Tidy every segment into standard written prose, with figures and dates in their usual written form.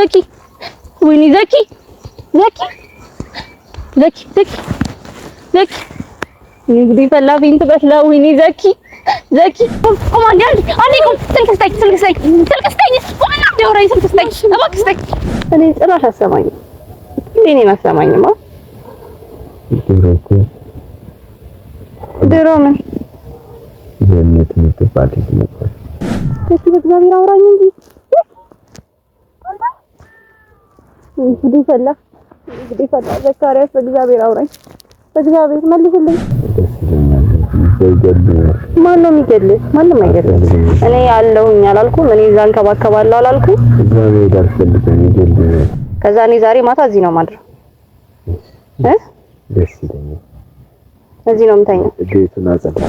ዘኪ ወይኔ ዘኪ ዘኪ ዘኪ ዘኪ ዘኪ እንግዲህ ፈላፊን ትበስላ ወይኔ ዘኪ ዘኪ ቆማን ያንዲ አንዴ ቆም ስልክ ስጠኝ ዋና ደውራይ ስልክ ስጠኝ እባክህ ስጠኝ እኔ ጭራሽ አሰማኝም እኔ ማሰማኝም ድሮ ምን የነት ምትባል ነበር ከዚህ በእግዚአብሔር አውራኝ እንጂ እንግዲህ ፈላ ዘካሪያስ በእግዚአብሔር አውራኝ በእግዚአብሔር መልስልኝ ማነው የሚገልህ ማንም አይገልም እኔ ያለሁኝ አላልኩም እኔ እዛ እንከባከባለሁ አላልኩም እግዚአብሔር ጋር ፈልገኝ ይገልህ ከዛ እኔ ዛሬ ማታ እዚህ ነው ማድረው ደስ ይለኛል እዚህ ነው የምተኛው ቤቱን አጸዳ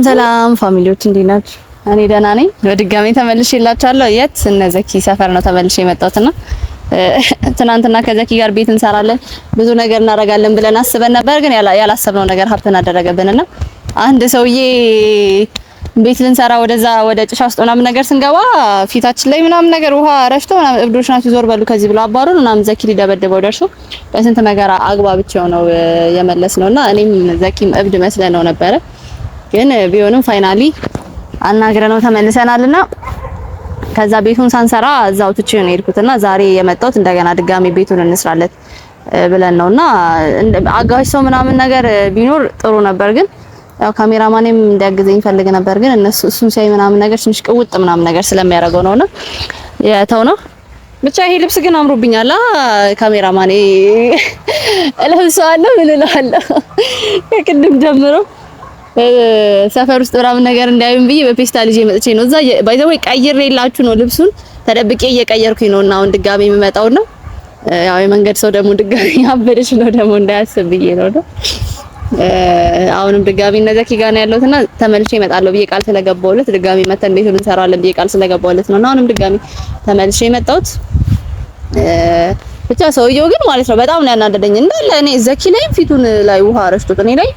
ሰላም ፋሚሊዎች እንዴት ናችሁ እኔ ደህና ነኝ በድጋሚ ተመልሼላችኋለሁ የት እነ ዘኪ ሰፈር ነው ተመልሼ የመጣሁትና ትናንትና ከዘኪ ጋር ቤት እንሰራለን ብዙ ነገር እናደርጋለን ብለን አስበን ነበር ግን ያላሰብነው ነገር ሀብተን አደረገብንና አንድ ሰውዬ ቤት ልንሰራ ወደ ጭሻ ውስጥ ምናምን ነገር ስንገባ ፊታችን ላይ ምናምን ነገር ውሃ ረሽቶ ምናምን እብዶች ናችሁ ዞር በሉ ከዚህ ብሎ አባሩን ምናምን ዘኪ ሊደበደበው ደርሶ በስንት ነገር አግባብቸው ነው የመለስነውና እኔም ዘኪም እብድ መስለነው ነበረ ግን ቢሆንም ፋይናሊ አናግረነው ተመልሰናልና ከዛ ቤቱን ሳንሰራ እዛው ትቼ ነው የሄድኩትና ዛሬ የመጣሁት እንደገና ድጋሚ ቤቱን እንስራለት ብለን ነውና አጋዥ ሰው ምናምን ነገር ቢኖር ጥሩ ነበር ግን ያው ካሜራማኔም እንዲያግዘኝ ፈልግ ነበር ግን እሱን ሳይ ምናምን ነገር ትንሽ ቅውጥ ምናምን ነገር ስለሚያደርገው ነውና ያተው ነው ብቻ ይሄ ልብስ ግን አምሮብኛል ካሜራማኔ እለብሰዋለሁ ምን እላለሁ ከቅድም ጀምሮ ሰፈር ውስጥ ምናምን ነገር እንዳይም ብዬ በፔስታል ይዤ መጥቼ ነው እዛ ባይዘው ቀይሬላችሁ ነው ልብሱን ተደብቄ እየቀየርኩኝ ነው እና አሁን ድጋሚ የምመጣው ነው ያው የመንገድ ሰው ደግሞ ድጋሚ አበደሽ ነው ደግሞ እንዳያስብ ብዬ ነው አሁንም ድጋሚ እነዘኪ ጋር ነው ያለውትና ተመልሼ እመጣለሁ ብዬ ቃል ስለገባውለት ድጋሚ መተን ቤቱን እንሰራለን ብዬ ቃል ስለገባውለት ነው እና አሁንም ድጋሚ ተመልሼ የመጣሁት ብቻ ሰውየው ግን ማለት ነው በጣም ነው ያናደደኝ እንዳለ እኔ ዘኪ ላይ ፊቱን ላይ ውሃ ረሽቶት እኔ ላይ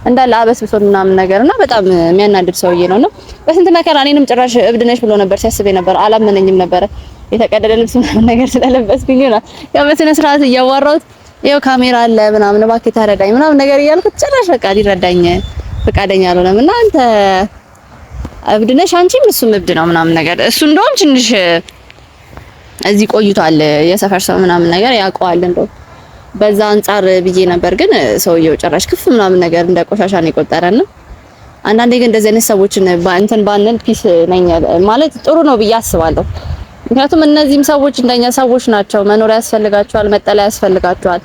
እንዳለ አበስብሶ ምናምን ነገርና በጣም የሚያናድድ ሰውዬ ነውና በስንት መከራ እኔንም ጭራሽ እብድ ነሽ ብሎ ነበር ሲያስብ ነበር አላመነኝም ነበር የተቀደደ ልብስ ምናምን ነገር ስለለበስኩኝ ነው ያው በስነ ስርዓት እያዋራሁት ያው ካሜራ አለ ምናምን እባክህ ተረዳኝ ምናምን ነገር እያልኩት ጭራሽ በቃ ሊረዳኝ ፈቃደኛ አልሆነም እና አንተ እብድ ነሽ አንቺም እሱም እብድ ነው ምናምን ነገር እሱ እንደውም ትንሽ እዚህ ቆይቷል የሰፈር ሰው ምናምን ነገር ያውቀዋል እንደው በዛ አንፃር ብዬ ነበር ግን ሰውየው ጭራሽ ክፍ ምናምን ነገር እንደ ቆሻሻ ነው የቆጠረና አንዳንዴ ግን እንደዚህ አይነት ሰዎችን እንትን ባንል ፒስ ነኝ ማለት ጥሩ ነው ብዬ አስባለሁ ምክንያቱም እነዚህም ሰዎች እንደኛ ሰዎች ናቸው መኖሪያ ያስፈልጋቸዋል መጠለያ ያስፈልጋቸዋል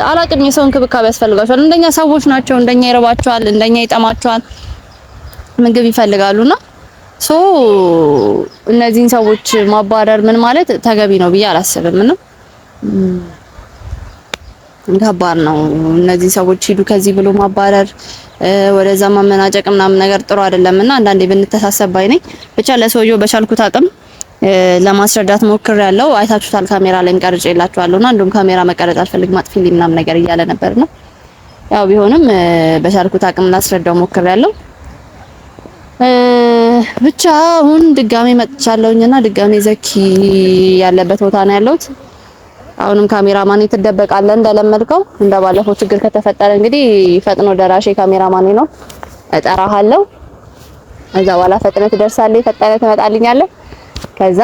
አላቅም የሰው እንክብካቤ ያስፈልጋቸዋል እንደኛ ሰዎች ናቸው እንደኛ ይረባቸዋል እንደኛ ይጠማቸዋል ምግብ ይፈልጋሉና ሶ እነዚህን ሰዎች ማባረር ምን ማለት ተገቢ ነው ብዬ አላስብም እና ከባድ ነው እነዚህ ሰዎች ሂዱ ከዚህ ብሎ ማባረር ወደዛ ማመናጨቅ ምናምን ነገር ጥሩ አይደለምና አንዳንዴ ብንተሳሰብ ባይ ነኝ ብቻ ለሰውየው በቻልኩት አቅም ለማስረዳት ሞክሬያለሁ አይታችሁታል ካሜራ ላይም ቀርጬላችኋለሁና እንደውም ካሜራ መቀረጽ አልፈልግም አጥፊልኝ ምናምን ነገር እያለ ነበርና ያው ቢሆንም በቻልኩት አቅም ላስረዳው ሞክሬያለሁ ብቻ አሁን ድጋሜ መጥቻለሁኝና ድጋሜ ዘኪ ያለበት ቦታ ነው ያለሁት አሁንም ካሜራማን ይተደበቃል እንደለመድከው እንደባለፈው ችግር ከተፈጠረ እንግዲህ ፈጥኖ ደራሼ ካሜራማን ነው እጠራሃለሁ እዛ በኋላ ፈጥነህ ትደርሳለህ ፈጥነህ ትመጣልኛለህ ከዛ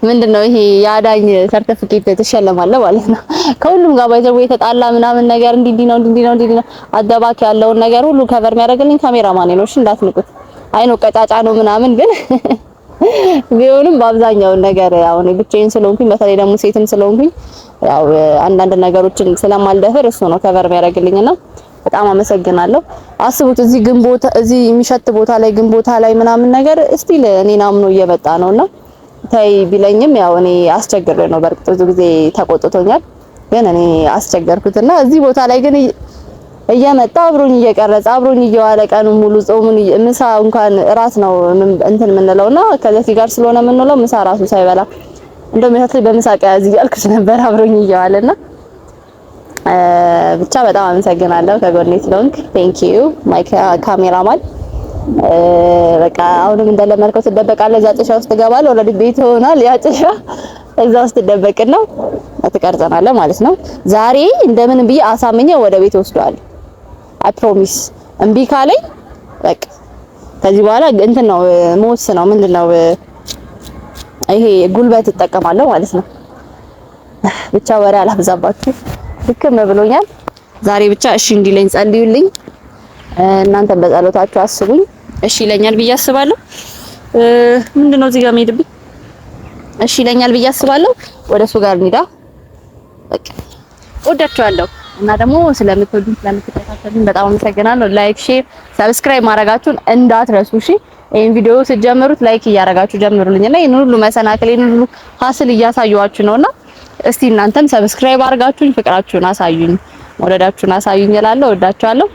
ምንድነው ይሄ ያዳኝ ሰርቲፊኬት ትሸለማለህ ማለት ነው ከሁሉም ጋር ባይዘው የተጣላ ምናምን ነገር እንዲህ ነው አደባክ ያለውን ነገር ሁሉ ከቨር የሚያደርግልኝ ካሜራማን ነው እሺ እንዳትንቁት አይኖ ቀጫጫ ነው ምናምን ግን ቢሆንም በአብዛኛው ነገር ያው እኔ ብቻዬን ስለሆንኩኝ በተለይ ደግሞ ሴትም ስለሆንኩኝ ያው አንዳንድ ነገሮችን ስለማልደፍር እሱ ነው ከቨር የሚያደርግልኝና በጣም አመሰግናለሁ አስቡት እዚህ የሚሸት ቦታ ላይ ግንቦታ ላይ ምናምን ነገር እስቲል እኔን አምኖ እየመጣ ነውና ታይ ቢለኝም ያው እኔ አስቸግሬ ነው በርግጥ ብዙ ጊዜ ተቆጥቶኛል ግን እኔ አስቸገርኩትና እዚህ ቦታ ላይ ግን እየመጣ አብሮኝ እየቀረጸ አብሮኝ እየዋለ ቀኑ ሙሉ ጾሙን ምሳ እንኳን ራስ ነው እንትን ምንለውና ከዘኪ ጋር ስለሆነ ምንለው ምሳ ራሱ ሳይበላ እንደውም ይሄ በምሳ ቀያዝ እያልኩት ነበር አብሮኝ እየዋለና ብቻ በጣም አመሰግናለሁ ከጎኔ ስለሆንክ ቴንክ ዩ ማይ ካሜራማን በቃ አሁንም እንደለመድከው ትደበቃለህ። እዛ ጭሻ ውስጥ ትገባለህ። ኦልሬዲ ቤት ሆኗል ያ ጭሻ። እዛ ውስጥ ትደበቅና ትቀርጸናለህ ማለት ነው። ዛሬ እንደምን ብዬ አሳምኜ ወደ ቤት ወስደዋለሁ። አይ ፕሮሚስ። እምቢ ካለኝ በቃ ከዚህ በኋላ እንትን ነው ነው ምንድነው ይሄ ጉልበት እጠቀማለሁ ማለት ነው። ብቻ ወሬ አላብዛባችሁ፣ ድክም ብሎኛል ዛሬ። ብቻ እሺ እንዲለኝ ጸልዩልኝ። እናንተ በጸሎታችሁ አስቡኝ። እሺ ይለኛል ብዬ አስባለሁ። ምንድነው እዚህ ጋር የምሄድብኝ? እሺ ይለኛል ብዬ አስባለሁ። ወደሱ ጋር እንሂዳ። በቃ ወዳችኋለሁ እና ደግሞ ስለምትወዱኝ ስለምትከታተሉኝ በጣም አመሰግናለሁ። ላይክ፣ ሼር፣ ሰብስክራይብ ማድረጋችሁን እንዳትረሱ እሺ። ይሄን ቪዲዮ ስትጀምሩት ላይክ እያደረጋችሁ ጀምሩልኝ እና ይሄን ሁሉ መሰናክል ይሄን ሁሉ ሀስል እያሳየኋችሁ ነውና እስቲ እናንተም ሰብስክራይብ አድርጋችሁኝ ፍቅራችሁን አሳዩኝ፣ መውደዳችሁን አሳዩኝ እላለሁ። ወዳችኋለሁ።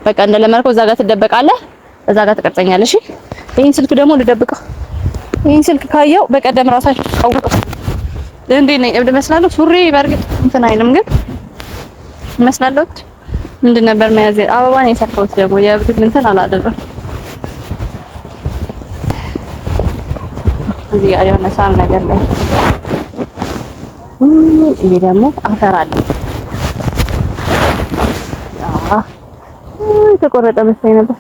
በቃ እንደለመድከው እዛ ጋር ትደበቃለህ፣ እዛ ጋር ትቀርጸኛለሽ። ይሄን ስልክ ደግሞ ልደብቀው። ይሄን ስልክ ካየው በቀደም ራሳችሁ አውቀው እንዴ ነኝ እብድ መስላለሁ። ሱሪ በርግጥ እንትን አይልም ግን መስላለሁ። ምንድን ነበር መያዝ? አበባ ነው የሰራሁት ደግሞ የእብድ እንትን አላደረም። እዚህ ጋር የሆነ ሳር ነገር ላይ ይሄ ደግሞ አፈር አለ። የተቆረጠ መስሎኝ ነበር።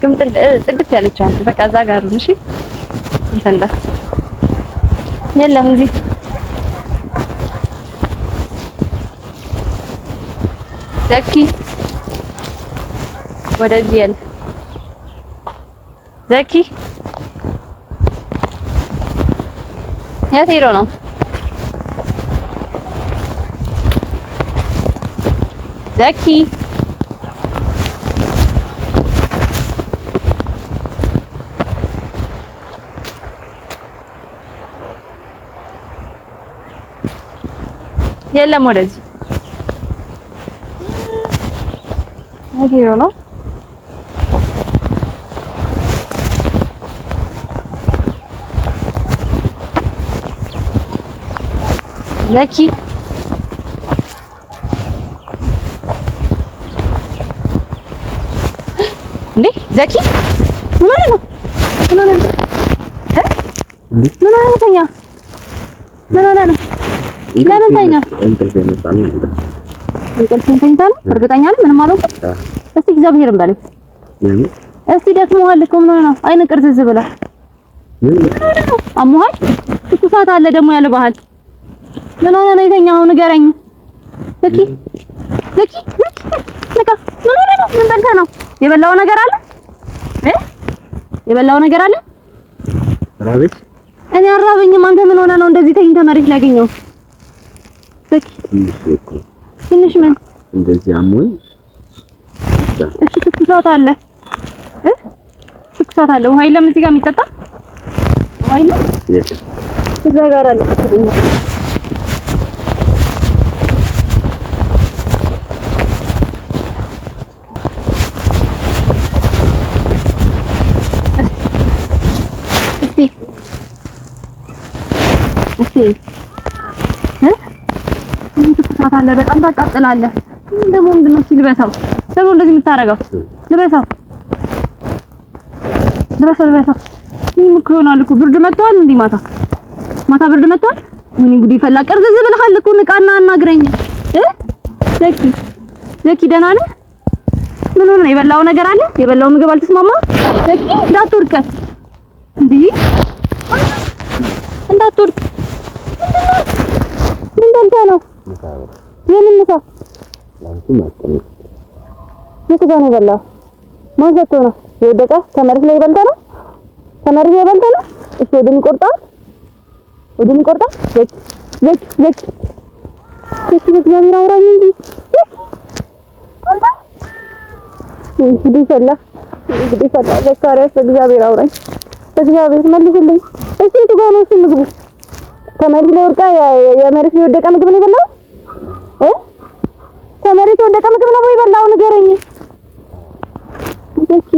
ግን ጥድፍ ያለች አንተ በቃ እዛ ጋር ነው። እሺ እንተንዳ የለም እዚህ ዘኪ ወደዚህ ያለ ዘኪ የት ሄዶ ነው? ዘኪ የለም ወደዚህ የት ሄዶ ነው? ዘኪ እንዴ ዘኪ ምን ሆነ ነው? ምን ሆነ ነው? ምን ሆነ ነው? ተኛ ምን ሆነ ነው? ለምን ተኛ? እንቅልፍህን ተኝተህ ነው? እርግጠኛ ነህ? ምንም አልሆንኩም። እስቲ እግዚአብሔርን በለኝ። እስቲ ደክሞሃል እኮ ምን ሆነ ነው? አይነ ቅርዝዝ ብላ ምን ሆነ ነው? አሞሃል? ትኩሳት አለ ደግሞ ያለ ባህል ምን ሆነ ነው የተኛው? ንገረኝ ዘኪ ዘኪ ነካ ምን ሆነ ነው? ምን በልተህ ነው? የበላው ነገር አለ የበላው ነገር አለ? ራበኝ? እኔ አራበኝም። አንተ ምን ሆነ ነው እንደዚህ ተኝተህ መሬት ላይ ያገኘው? ዘኪ ትንሽ ምን እንደዚህ አሞኝ? እሺ ትኩሳት አለ ትኩሳት አለ። ውሃ የለም እዚህ ጋር የሚጠጣ ውሃ የለም? እዛ ጋር አለ። ትኩሳት አለ በጣም ታቃጥላለህ። ደግሞ ምንድን ነው ሲልበሳው ደግሞ እንደዚህ የምታረገው? ልበሳው ልበሳው። ምን እኮ ይሆናል እኮ ብርድ መጥቷል። እንዴ ማታ ብርድ መጥቷል። ምን ጉድ ይፈላ። ቅርዝዝ ብለሃል እኮ ንቃና አናግረኝ። ዘኪ ደህና ነህ? ምን ሆነ? የበላው ነገር አለ? የበላው ምግብ አልተስማማ? ዘኪ እንዳትወድቅ እንዴ እንዳትወድቅ። ምን በልተህ ነው? የምን ምሳ? የት ጋር ነው የበላው? ማን ሰጥቶህ ነው? የወደቀ ከመሬት ላይ በልተህ ነው? ከመሬት ላይ በልተህ ነው? እሺ ወደም ይቆርጣል? ዘኪ እግዚአብሔር አውራኝ እንጂ እንግዲህ ፈላ ዘካሪያስ እግዚአብሔር አውራኝ። እግዚአብሔር መልስልኝ። እሺ የት ጋር ነው ምግቡ? ከመሬት ላይ ወድቃ የመሬት ላይ ወደቀ ምግብ ነው የበላው? ከመሬት ወደቀ ምግብ ነው የበላው? ንገረኝ ዘኪ።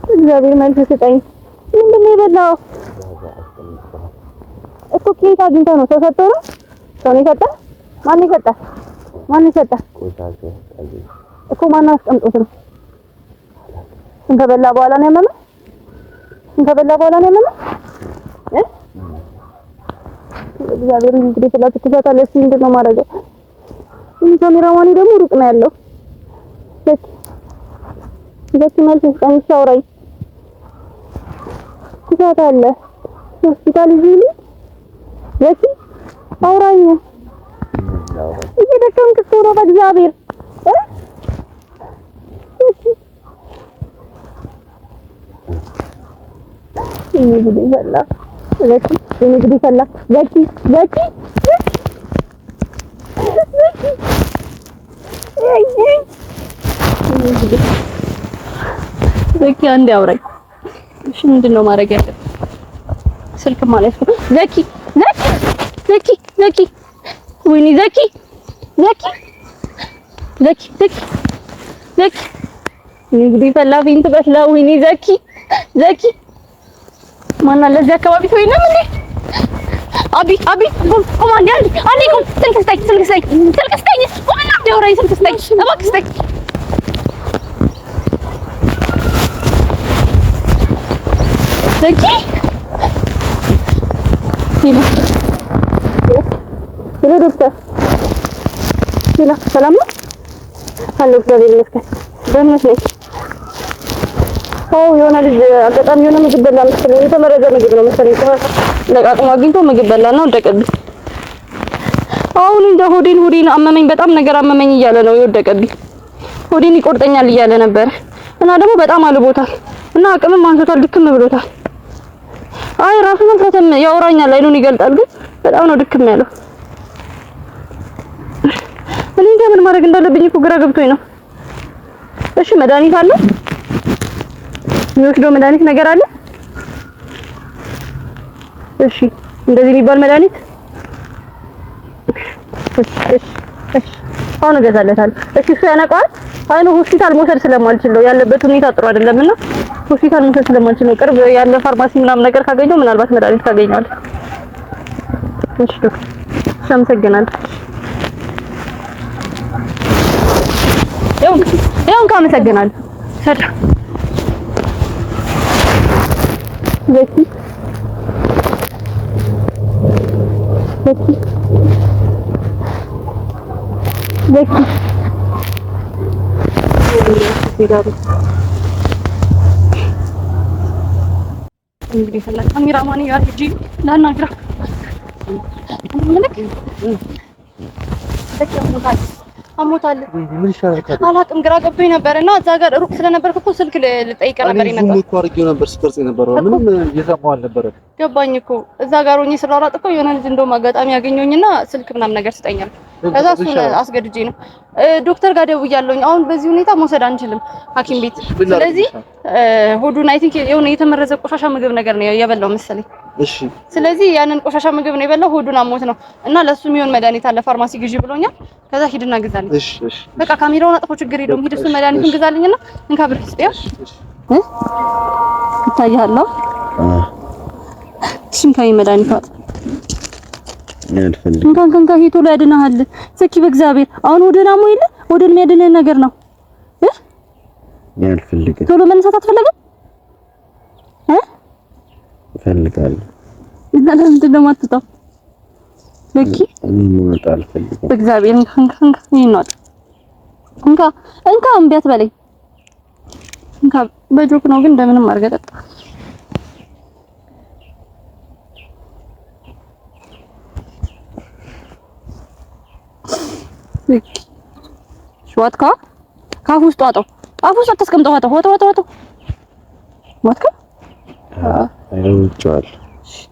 እግዚአብሔር መልስ ስጠኝ። ምንድን ነው የበላው? እኮ ኬት አግኝተህ ነው? ሰው ሰጥቶህ ነው? ሰው ነው የሰጠህ? ማን የሰጠህ? ማን ሰጣ እኮ ማን አስቀምጦት ነው? ከበላ በኋላ ነው ያመመው? ከበላ በኋላ ነው ያመመው? እግዚአብሔር እንግዲህ ስለተከታተለ እስኪ ምንድነው ማድረግ? ካሜራማኑ ደግሞ ሩቅ ነው ያለው። ዘኪ መልስ ቀንሽ አውራኝ ትታታለ ሆስፒታል ይዤ ዘኪ አውራኝ እየደከምክ ስትኖር በእግዚአብሔር እንግዲህ ፈላ ዘኪ እንግዲህ ፈላ ዘኪ ዘኪ ዘኪ አንዴ አውራኝ። እሺ ምንድነው ማድረግ ያለብን? ስልክ ማለት ነው። ዘኪ ዘኪ ዘኪ ዘኪ ወይኔ ዘኪ ዘኪ ዘኪ ዘኪ ዘኪ እንግዲህ ፈላፊን ትበላ። ወይኔ ዘኪ ዘኪ ማን አለ እዚህ አካባቢ ሰው የለም እንዴ? አቢ አቢ ቆም አንዴ አንዴ ቆም። ስልክ ስጠኝ ስልክ ስጠኝ ስልክ ስጠኝ። ዋና ደውራይ ስልክ ስጠኝ እባክህ ስጠኝ። ዘኪ ሄሎ ዶክተር ሄሎ ሰላም ነው አለ እግዚአብሔር ይመስገን። ደህና ነኝ። የሆነ ልጅ አጋጣሚ የሆነ ምግብ በላ መሰለኝ። የተመረዘ ምግብ ነው መሰለኝ። ለቃቅሞ አግኝቶ ምግብ በላና ወደቀብኝ። አሁን እንደ ሆዴን አመመኝ፣ በጣም ነገር አመመኝ እያለ ነው የወደቀብኝ። ሆዴን ይቆርጠኛል እያለ ነበር እና ደግሞ በጣም አልቦታል እና አቅምም አንሶታል፣ ድክም ብሎታል። አይ ራሱ መንፈስም ያወራኛል፣ አይኑን ይገልጣል፣ ግን በጣም ነው ድክም ያለው። እኔ እንጃ ምን ማድረግ እንዳለብኝ እኮ ግራ ገብቶኝ ነው። እሺ መድኃኒት አለ? የሚወስደው መድኃኒት ነገር አለ? እሺ እንደዚህ የሚባል መድኃኒት እሺ አሁን እገዛለታለሁ። እሺ እሱ ያነቃዋል። አይ ነው ሆስፒታል መውሰድ ስለማልችል ነው ያለበት ሁኔታ ጥሩ አይደለምና ሆስፒታል መውሰድ ስለማልችል ነው። ቅርብ ያለ ፋርማሲ ምናምን ነገር ካገኘው ምናልባት መድኃኒት ካገኘዋል። እሺ ዶክተር አመሰግናለሁ። ያው አመሰግናለሁ። ሰላም ዘኪ ዘኪ ዘኪ እንግዲህ ፈላ ካሜራማን ጋር ሂጂ ላናግራ ምንክ ተከሙታል አሞታል። ምን ይሻላል? አላውቅም፣ ግራ ገብቶኝ ነበርና እዛ ጋር ሩቅ ስለነበርኩ እኮ ስልክ ልጠይቅ ነበር ይመጣል። እኔ እኮ አድርጌው ነበር ስቀርጽ የነበረው ምንም እየሰማሁ አልነበረም። ገባኝ እኮ እዛ ጋር ሆኜ ስራራጥ እኮ የሆነ ልጅ እንደውም አጋጣሚ ያገኘሁኝና ስልክ ምናምን ነገር ስጠኛል። ከዛ እሱን አስገድጄ ነው ዶክተር ጋር ደውያለሁኝ። አሁን በዚህ ሁኔታ መውሰድ አንችልም ሐኪም ቤት። ስለዚህ ሆዱን አይ ቲንክ የሆነ የተመረዘ ቆሻሻ ምግብ ነገር ነው የበላው መሰለኝ። እሺ፣ ስለዚህ ያንን ቆሻሻ ምግብ ነው የበላው፣ ሆዱን አሞት ነው እና ለሱ የሚሆን መድኃኒት አለ ፋርማሲ ግዢ ብሎኛል። ከዛ ሂድና ግዛልኝ። እሺ እሺ፣ በቃ ካሜራውን አጥፎ ችግር የለውም። ሂድ እሱን መድኃኒቱን ግዛልኝና እንካ ብር ስጠው። ይታያል ነው ሽንካይ መድኃኒት አጥ ያልፈልግ እንካ ሂቶ ላይ ያድናል። ዘኪ በእግዚአብሔር አሁን ወደና ሞ ይለ ወደን የሚያድነን ነገር ነው ያልፈልግ። ቶሎ መነሳት አትፈልግም? እፈልጋለሁ እና ለምንድን ነው የማትወጣው? ዘኪ እንወጣ አልፈልግም። በእግዚአብሔር እንካ ይናጥ እንካ እምቢ አትበለኝ። እንካ በጆክ ነው ግን እንደምንም አድርገህ ጠጣ። ዋትካ ካፍ ውስጥ ዋጠው፣ አፍ ውስጥ አታስቀምጠው። ዋጠው ዋትካ አይውጫል።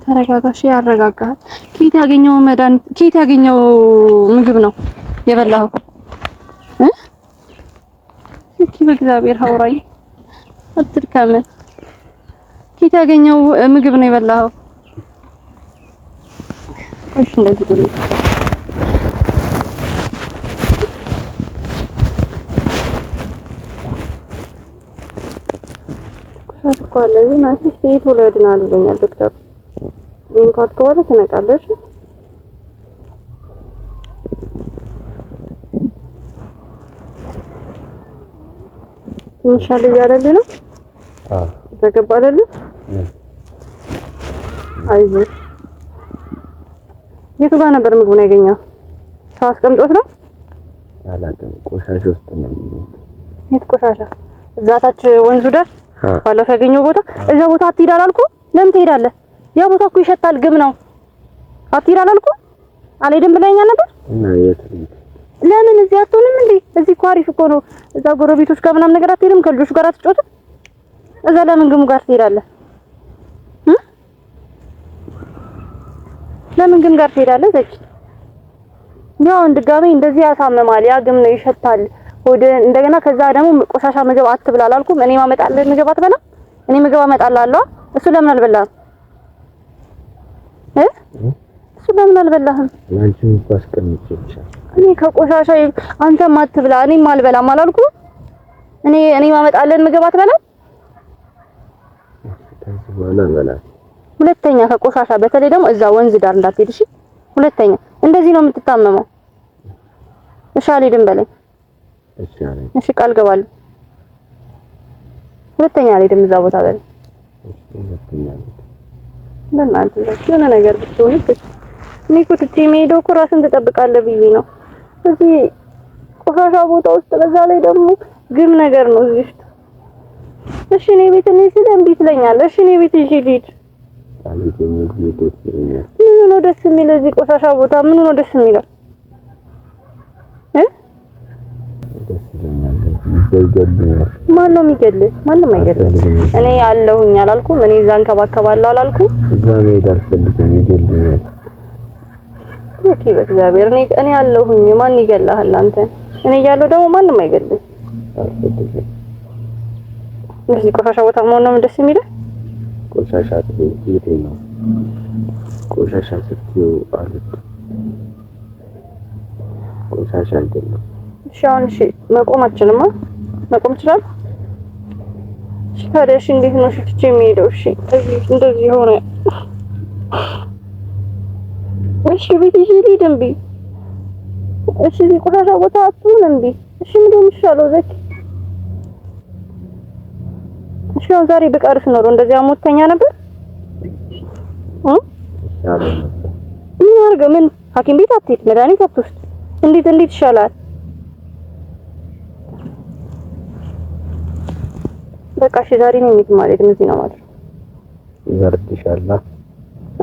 ተረጋጋሽ፣ ያረጋጋል። ከየት ያገኘው መድኃኒት ከየት ያገኘው ምግብ ነው የበላኸው? እኪ በእግዚአብሔር አውራኝ፣ አትድከም። ከየት ያገኘው ምግብ ነው የበላኸው? እሺ እንደዚህ ብሎ ለዚህ ማሲስ ሴት ወለድናል ብለኛል ዶክተር። እንኳን ከወለ ተነቃለሽ ኢንሻአላ ያረለ ነው ተገባ አይደለ አይዞህ የቱ ጋር ነበር ምግቡን ያገኘው ሰው አስቀምጦት ነው አላውቅም ቆሻሻ ውስጥ ነው የት ቆሻሻ እዛ ታች ወንዙ ዳር ባለፈ ያገኘው ቦታ እዛ ቦታ አትሄድ አላልኩህ ለምን ትሄዳለህ ያ ቦታ እኮ ይሸታል ግም ነው አትሄድ አላልኩህ አልሄድም ብለኸኛል ነበር እና የት ለምን እዚህ አትሆንም እንዴ እዚህ እኮ አሪፍ እኮ ነው እዛ ጎረቤቶች ጋር ምናምን ነገር አትሄድም ከልጆች ጋር አትጫወትም እዛ ለምን ግሙ ጋር ትሄዳለህ ለምን ግም ጋር ትሄዳለህ ዘኪ ያው ድጋሜ እንደዚህ ያሳመማል ያ ግም ነው ይሸታል ወደ እንደገና ከዛ ደግሞ ቆሻሻ ምግብ አትብላ አላልኩም እኔ ማመጣልህ ምግብ አትበላ እኔ ምግብ አመጣልሃለሁ እሱ ለምን አልበላህም እሱ ለምን አልበላህም አንቺን አስቀምጬ ብቻ እኔ ከቆሻሻ አንተም አትብላ እኔም አልበላም አላልኩም እኔ ማመጣልህ ምግብ አትበላ ሁለተኛ ከቆሻሻ በተለይ ደግሞ እዛ ወንዝ ዳር እንዳትሄድ እሺ ሁለተኛ እንደዚህ ነው የምትታመመው እሺ አልሄድም በለኝ እሺ ቃል ገባለሁ ሁለተኛ አልሄድም እዛ ቦታ በለኝ ለማንተ የሆነ ነገር ብትሆንስ እኔ እኮ ትቼ የምሄደው እኮ ራስን ትጠብቃለህ ብዬ ነው እዚህ ቆሻሻ ቦታ ውስጥ በዛ ላይ ደግሞ ግም ነገር ነው እዚህ እሺ እኔ ቤት ነኝ ስለ እምቢ ትለኛለህ እሺ እኔ ቤት ይዤ ልሂድ ምን ነው ደስ የሚለው እዚህ ቆሻሻ ቦታ ምን ነው ደስ የሚለው ማን ነው የሚገልህ ማንም አይገልህ እኔ ያለሁኝ አላልኩም እኔ እዛ እንከባከባለሁ አላልኩም እዛ ሜዳ አልፈልግም ይገልኛል እሺ በእግዚአብሔር እኔ ያለሁኝ ማን ይገልሃል አንተ እኔ ያለው ደግሞ ማንም አይገልህ እዚህ ቆሻሻ ቦታ መሆን ነው ደስ የሚለው ቆሻሻ ትይት ነው ቆሻሻ ስትዩ አሉት ቆሻሻ አይደለም እሺ መቆማችንማ መቆም ይችላል እሺ ታዲያ እሺ እንዴት ነው ሽፍቼ የሚሄደው እሺ እንደዚህ ሆነ እሺ ቤት ይሄድ ደምቢ እሺ ቆሻሻ ቦታ አትሁን እንዴ እሺ ምንድነው የሚሻለው ዘኪ እሺ ዛሬ በቃርስ ኖሮ እንደዚህ አሞተኛ ነበር ምን አርገ ምን ሐኪም ቤት አትሄድ መድኃኒት አትወስድ እንዴት ይሻላል በቃ እሺ ዛሬ ነው ማለት እዚህ ነው ማለት ይወርድሻላ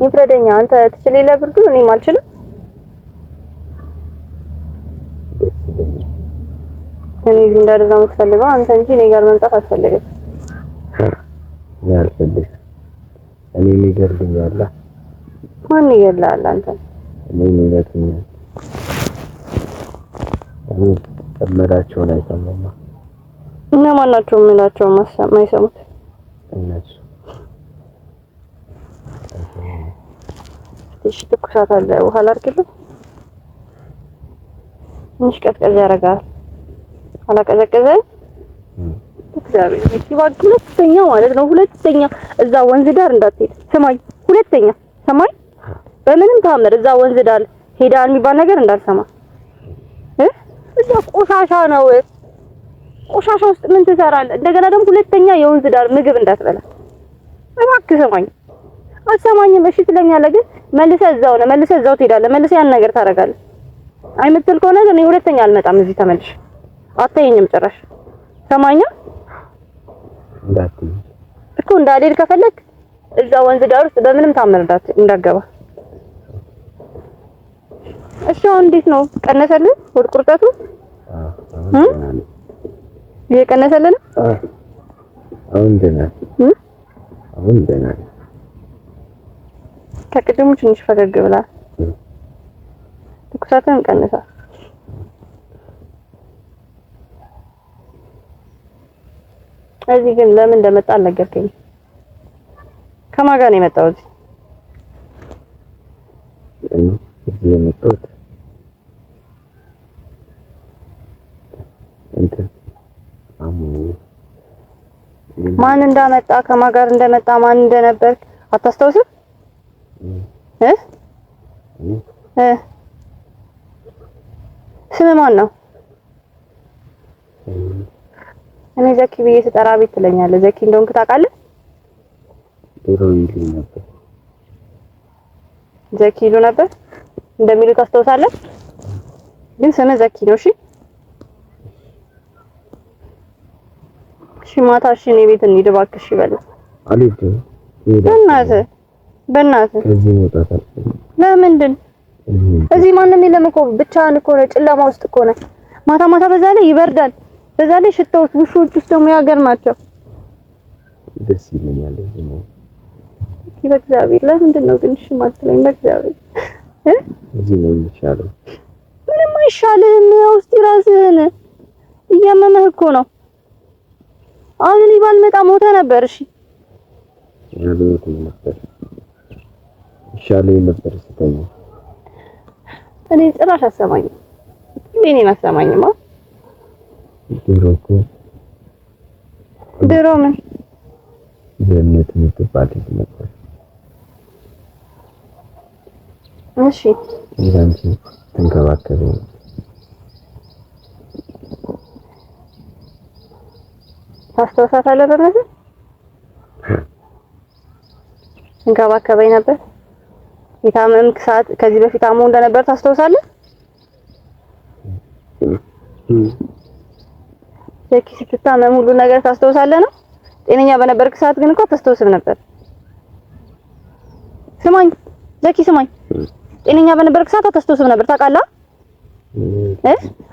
ይፍረደኛ አንተ ትችላለህ ብርዱ እኔ ማልችልም እኔ እንዳደረገ የምትፈልገው አንተ እንጂ እኔ ጋር መምጣት አትፈልግም ያልፈልግ እኔ ይገርልኛል ማን ይገርላል አንተ እኔ ይገርልኛል እኔ ተመራቸው ላይ ተመማ እና ማናቸው ምናቸው ማይሰሙት እነሱ እሺ ትኩሳት አለ ውሃ ላድርግልህ ትንሽ ቀዝቀዝ ያደርጋል አላቀዘቀዘ እግዚአብሔር ይባርክ ሁለተኛ ማለት ነው ሁለተኛ እዛ ወንዝ ዳር እንዳትሄድ ሰማይ ሁለተኛ ሰማይ በምንም ታምር እዛ ወንዝ ዳር ሄዳል የሚባል ነገር እንዳልሰማ እዛ ቆሻሻ ነው ቆሻሻ ውስጥ ምን ትሰራለህ እንደገና ደግሞ ሁለተኛ የወንዝ ዳር ምግብ እንዳትበላ እባክህ ሰማኝ አሰማኝም እሺ ትለኛለህ ግን መልሰህ እዛው ትሄዳለህ መልሰህ ያን ነገር ታደርጋለህ አይምትል ከሆነ ግን ሁለተኛ አልመጣም እዚህ ተመልሽ አታየኝም ጭራሽ ሰማኛ እንዳትይ እኮ እንዳልሄድ ከፈለክ እዛ ወንዝ ዳር ውስጥ በምንም ታምር እንዳትገባ እሺ አሁን እንዴት ነው ቀነሰልህ ወድ ቁርጠቱ እየቀነሰልህ አሁን ደህና ከቅድሙ ትንሽ ፈገግ ብላ ትኩሳትን ቀነሳ እዚህ ግን ለምን እንደመጣ አልነገርከኝ ከማን ጋር ነው የመጣው እዚህ የመጣሁት ማን እንዳመጣ ከማን ጋር እንደመጣ ማን እንደነበር አታስታውስም ስም ማን ነው እኔ ዘኪ ብዬ ስጠራ ቤት ትለኛለህ። ዘኪ እንደሆንክ ታውቃለህ? ድሮ ይሉኝ ነበር። ዘኪ ይሉ ነበር እንደሚሉት ታስታውሳለህ? ግን ስምህ ዘኪ ነው። እሺ እሺ፣ ማታ እሺ፣ እኔ ቤት እንሂድ እባክሽ ይበል። አልሄድም። በእናትህ ከዚህ መውጣት አልፈልግም። ለምንድን? እዚህ ማንም የለም እኮ ብቻህን እኮ ነህ። ጨለማ ውስጥ እኮ ነህ። ማታ ማታ በዛ ላይ ይበርዳል። በዛ ላይ ሽታዎች ውሾች ውስጥ ደግሞ ያገር ናቸው። ደስ ይለኛል እዚህ ነው። በእግዚአብሔር ለምንድን ነው ግን እሺ የማትለኝ? በእግዚአብሔር እዚህ ነው የሚሻለው። ምንም አይሻልህም። ውስጥ ራስህን እያመመህ እኮ ነው። አሁን እኔ ባልመጣ ሞተ ነበር። እሺ ያለሁት ነበር ይሻለኝ ነበር ስተኛ። እኔ ጭራሽ አሰማኝም። እኔን አሰማኝማ። ድሮ ምን ጀነት የምትባል ነበር። እሺ አንቺ ተንከባከበኝ። ታስታውሳታለህ? በእናትህ ተንከባከበኝ ነበር። የታመምክ ሰዓት ከዚህ በፊት አሞ እንደነበር ታስታውሳለህ? ዘኪ ስትታመም ሁሉ ነገር ታስታውሳለህ ነው? ጤነኛ በነበርክ ሰዓት ግን እኮ አታስታውስም ነበር። ስማኝ ዘኪ ስማኝ፣ ጤነኛ በነበርክ ሰዓት አታስታውስም ነበር ታውቃለህ?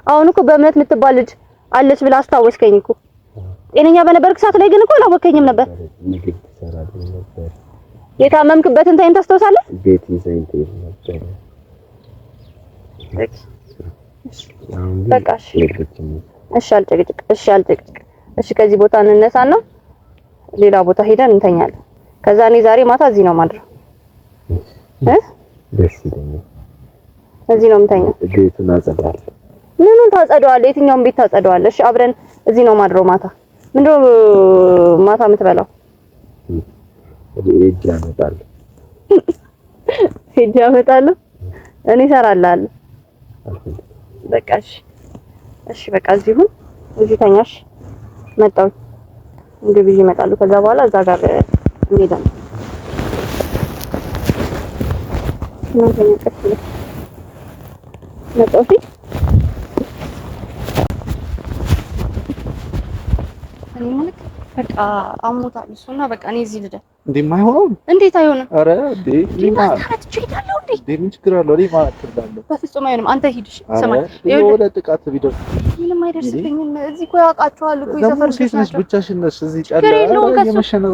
አሁን እኮ በእምነት የምትባል ልጅ አለች ብለህ አስታወስከኝ እኮ። ጤነኛ በነበርክ ሰዓት ላይ ግን እኮ አላወከኝም ነበር። ምግብ ትሰራልኝ ነበር። የታመምክበትን ታይም ታስታውሳለህ? ቤት ይዘኝ ትሄድ ነበር። በቃ እሺ አልጨቅጭቅ። እሺ ከዚህ ቦታ እንነሳና ሌላ ቦታ ሄደን እንተኛለን። ከዛ እኔ ዛሬ ማታ እዚህ ነው ማድረው። ደስ ይለኛል። እዚህ ነው የምተኛው። ቤቱን አጸዳለሁ። ምኑን ታጸደዋለህ? የትኛውን ቤት ታጸደዋለህ? እሺ አብረን እዚህ ነው ማድረው። ማታ ምንድነው ማታ የምትበላው? ሄጄ አመጣለሁ። እኔ እሰራልሃለሁ። በቃ እሺ በቃ እዚህ ተኛሽ። መጣሁ ምግብ ይዤ እመጣለሁ። ከዛ በኋላ እዛ ጋር እንሄዳለን። መጣሁ። እኔ ማለት በቃ አሞታል እሱና በቃ እኔ እዚህ ልደር። እንደማይሆን እንዴት አይሆንም? አረ እንዴ ምን ችግር አለው? እኔ ማለት እችላለሁ። በፍጹም አይሆንም። አንተ ሂድ። ስማኝ፣ ወደ ጥቃት ቢደርስ ምንም አይደርስብኝም። እዚህ እኮ ያውቃቸዋል እኮ የሰፈር ሴት ነሽ፣ ብቻሽን ነሽ። እዚህ ጫላ የመሸነው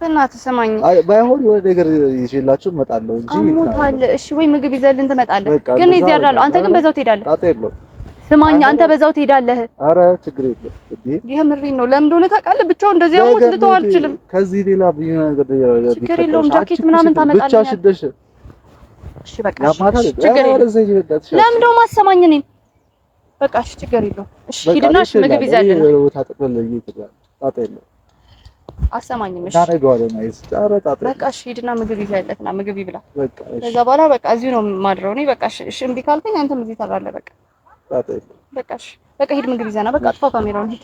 በእናትህ ስማኝ፣ ባይሆን የሆነ ነገር ይዤላችሁ እመጣለሁ እንጂ አሞታል። እሺ ወይ ምግብ ይዘህልን ትመጣለህ። ግን እዚህ ያድራለሁ። አንተ ግን በዛው ትሄዳለህ። ጣጣ የለውም። ስማኝ፣ አንተ በዛው ትሄዳለህ። አረ ችግር የለም። የምሬን ነው። ለምን እንደሆነ ታውቃለህ? ብቻው እንደዚህ አሞት ልተው አልችልም። ከዚህ ሌላ ነገር ችግር የለውም። ጃኬት ምናምን ታመጣለህ። ብቻሽን ነሽ። እሺ በቃ ችግር የለውም። ለምን እንደው ማሰማኝ እኔን በቃ እሺ ችግር የለውም። እሺ ሂድና ምግብ ይዘህልን ጣጣ የለውም። አሰማኝም። እሺ በቃ እሺ ሂድና ምግብ ይዘህለት ና ምግብ ይብላ። ከዛ በኋላ በቃ እዚሁ ነው ማድረው እኔ። በቃ እሺ እምቢ ካልከኝ አንተም እዚህ ታድራለህ። በቃ በቃ ሂድ ምግብ ይዘህና በቃ አጥፋው ካሜራውን ሂድ።